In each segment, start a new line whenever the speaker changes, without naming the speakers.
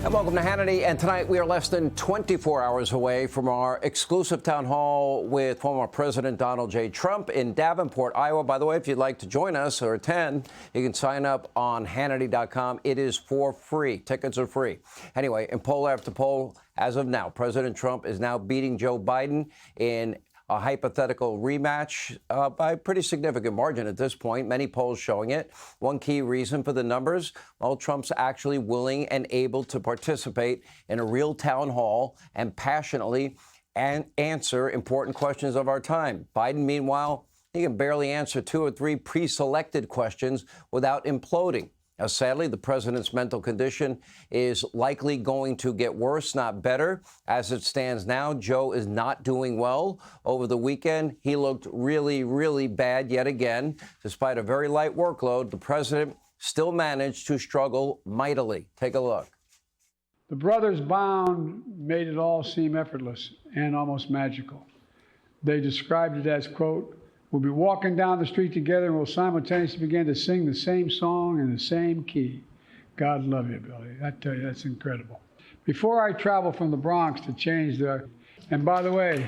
And welcome to Hannity. And tonight we are less than 24 hours away from our exclusive town hall with former President Donald J. Trump in Davenport, Iowa. By the way, if you'd like to join us or attend, you can sign up on Hannity.com. It is for free. Tickets are free. Anyway, in poll after poll, as of now, President Trump is now beating Joe Biden in a hypothetical rematch by a pretty significant margin at this point. Many polls showing it. One key reason for the numbers, well, Trump's actually willing and able to participate in a real town hall and passionately answer important questions of our time. Biden, meanwhile, he can barely answer 2 or 3 pre-selected questions without imploding. Now, sadly, the president's mental condition is likely going to get worse, not better. As it stands now, Joe is not doing well. Over the weekend, he looked really, really bad yet again. Despite a very light workload, the president still managed to struggle mightily. Take a look.
The brothers Bound made it all seem effortless and almost magical. They described it as, quote, "We'll be walking down the street together and we'll simultaneously begin to sing the same song in the same key." God love you, Billy. I tell you, that's incredible. Before I travel from the Bronx to change and by the way,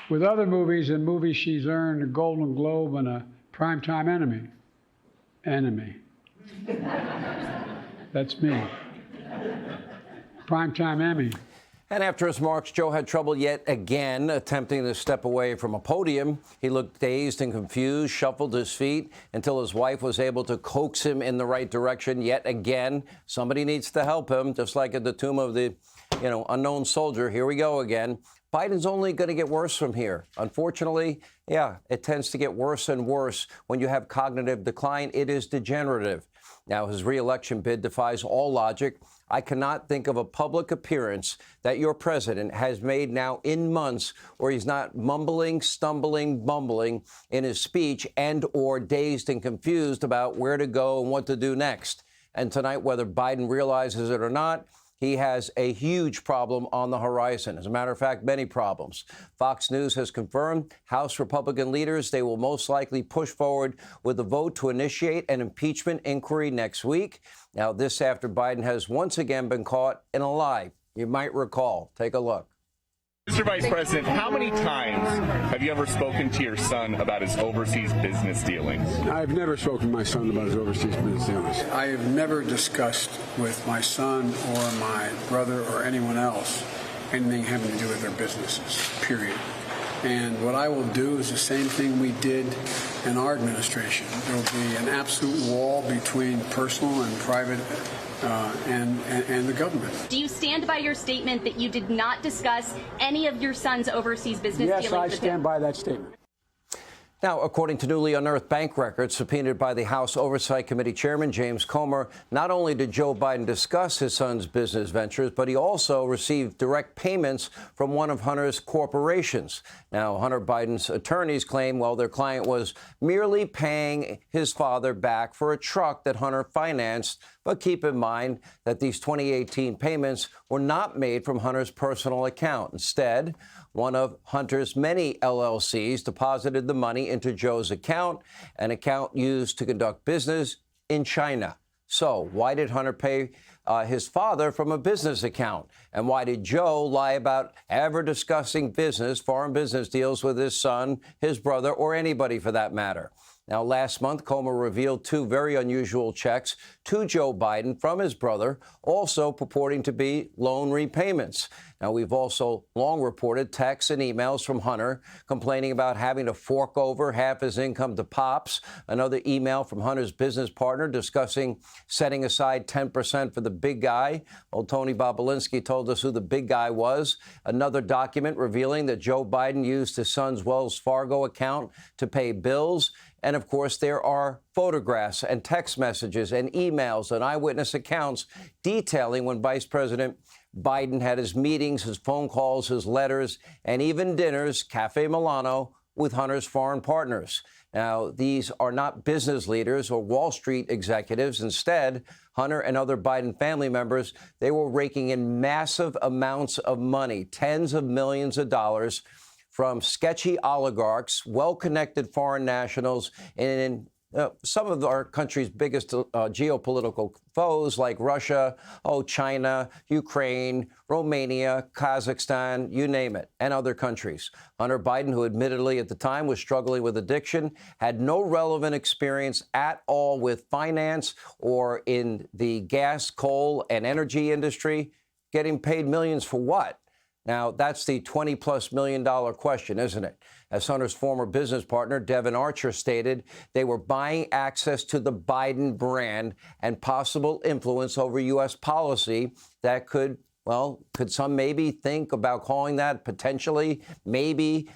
with other movies and movies she's earned a Golden Globe and a Primetime Emmy. That's me. Primetime Emmy.
And after his marks, Joe had trouble yet again attempting to step away from a podium. He looked dazed and confused, shuffled his feet until his wife was able to coax him in the right direction yet again. Somebody needs to help him, just like at the tomb of the, unknown soldier. Here we go again. Biden's only going to get worse from here. Unfortunately, it tends to get worse and worse when you have cognitive decline. It is degenerative. Now, his re-election bid defies all logic. I cannot think of a public appearance that your president has made now in months where he's not mumbling, stumbling, bumbling in his speech and or dazed and confused about where to go and what to do next. And tonight, whether Biden realizes it or not, he has a huge problem on the horizon. As a matter of fact, many problems. Fox News has confirmed House Republican leaders, they will most likely push forward with a vote to initiate an impeachment inquiry next week. Now, this after Biden has once again been caught in a lie. You might recall. Take a look.
Mr. Vice President, how many times have you ever spoken to your son about his overseas business dealings?
I've never spoken to my son about his overseas business dealings.
I have never discussed with my son or my brother or anyone else anything having to do with their businesses, period. And what I will do is the same thing we did in our administration. There will be an absolute wall between personal and private and the government.
Do you stand by your statement that you did not discuss any of your son's overseas business dealings?
Yes, I stand by that statement.
Now, according to newly unearthed bank records subpoenaed by the House Oversight Committee Chairman James Comer, not only did Joe Biden discuss his son's business ventures, but he also received direct payments from one of Hunter's corporations. Now, Hunter Biden's attorneys claim, their client was merely paying his father back for a truck that Hunter financed. But keep in mind that these 2018 payments were not made from Hunter's personal account. Instead, one of Hunter's many LLCs deposited the money into Joe's account, an account used to conduct business in China. So why did Hunter pay his father from a business account? And why did Joe lie about ever discussing foreign business deals with his son, his brother, or anybody for that matter? Now, last month, Comer revealed 2 very unusual checks to Joe Biden from his brother, also purporting to be loan repayments. Now, we've also long reported texts and emails from Hunter complaining about having to fork over half his income to Pops. Another email from Hunter's business partner discussing setting aside 10% for the big guy. Well, Tony Bobulinski told us who the big guy was. Another document revealing that Joe Biden used his son's Wells Fargo account to pay bills. And, of course, there are photographs and text messages and emails and eyewitness accounts detailing when Vice President Biden had his meetings, his phone calls, his letters, and even dinners, Cafe Milano, with Hunter's foreign partners. Now, these are not business leaders or Wall Street executives. Instead, Hunter and other Biden family members, they were raking in massive amounts of money, tens of millions of dollars, from sketchy oligarchs, well-connected foreign nationals in some of our country's biggest geopolitical foes like Russia, China, Ukraine, Romania, Kazakhstan, you name it, and other countries. Hunter Biden, who admittedly at the time was struggling with addiction, had no relevant experience at all with finance or in the gas, coal, and energy industry, getting paid millions for what? Now, that's the $20+ million question, isn't it? As Hunter's former business partner, Devin Archer, stated, they were buying access to the Biden brand and possible influence over U.S. policy that could some maybe think about calling that potentially, maybe,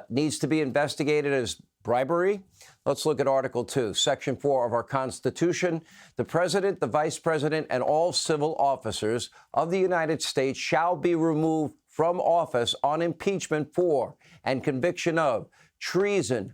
needs to be investigated as bribery? Let's look at Article 2, Section 4 of our Constitution. The President, the Vice President, and all civil officers of the United States shall be removed from office on impeachment for and conviction of treason,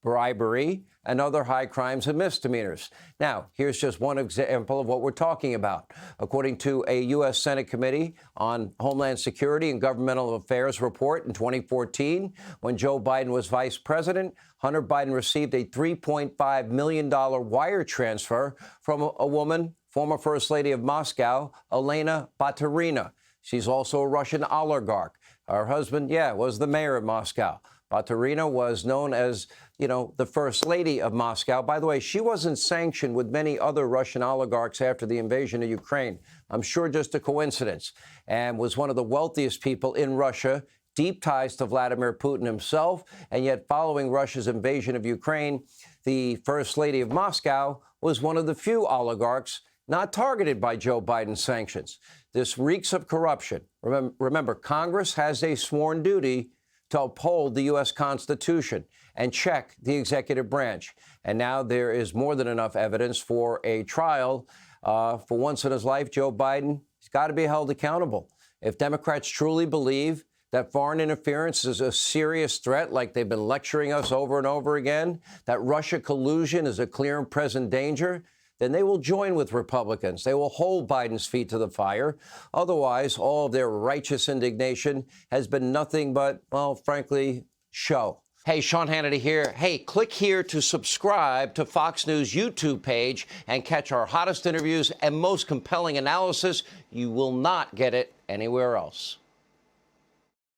bribery, and other high crimes and misdemeanors. Now, here's just one example of what we're talking about. According to a U.S. Senate Committee on Homeland Security and Governmental Affairs report in 2014, when Joe Biden was vice president, Hunter Biden received a $3.5 million wire transfer from a woman, former First Lady of Moscow, Elena Baturina. She's also a Russian oligarch. Her husband, was the mayor of Moscow. Baturina was known as, the First Lady of Moscow. By the way, she wasn't sanctioned with many other Russian oligarchs after the invasion of Ukraine. I'm sure just a coincidence. And was one of the wealthiest people in Russia, deep ties to Vladimir Putin himself. And yet, following Russia's invasion of Ukraine, the First Lady of Moscow was one of the few oligarchs not targeted by Joe Biden's sanctions. This reeks of corruption. Remember, Congress has a sworn duty to uphold the U.S. Constitution and check the executive branch. And now there is more than enough evidence for a trial. For once in his life, Joe Biden has got to be held accountable. If Democrats truly believe that foreign interference is a serious threat, like they've been lecturing us over and over again, that Russia collusion is a clear and present danger, then they will join with Republicans. They will hold Biden's feet to the fire. Otherwise, all of their righteous indignation has been nothing but, frankly, show. Hey, Sean Hannity here. Hey, click here to subscribe to Fox News YouTube page and catch our hottest interviews and most compelling analysis. You will not get it anywhere else.